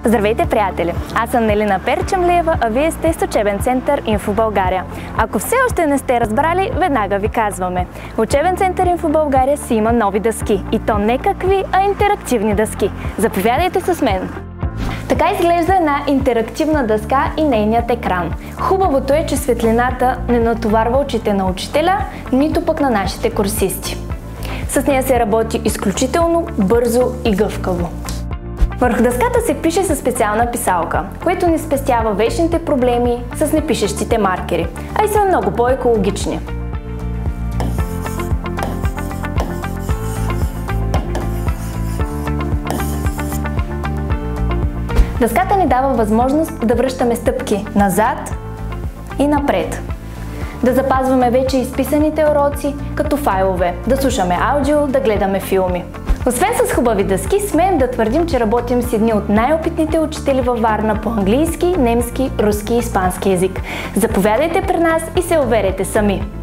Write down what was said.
Здравейте, приятели! Аз съм Нелина Перчемлиева, а вие сте с учебен център Инфо България. Ако все още не сте разбрали, веднага ви казваме. Учебен център Инфо България си има нови дъски. И то не какви, а интерактивни дъски. Заповядайте с мен! Така изглежда една интерактивна дъска и нейният екран. Хубавото е, че светлината не натоварва очите на учителя, нито пък на нашите курсисти. С нея се работи изключително бързо и гъвкаво. Върху дъската се пише със специална писалка, което ни спестява вечните проблеми с непишещите маркери, а и са много по-екологични. Дъската ни дава възможност да връщаме стъпки назад и напред. Да запазваме вече изписаните уроци като файлове, да слушаме аудио, да гледаме филми. Освен с хубави дъски, смеем да твърдим, че работим с едни от най-опитните учители във Варна по английски, немски, руски и испански език. Заповядайте при нас и се уверете сами!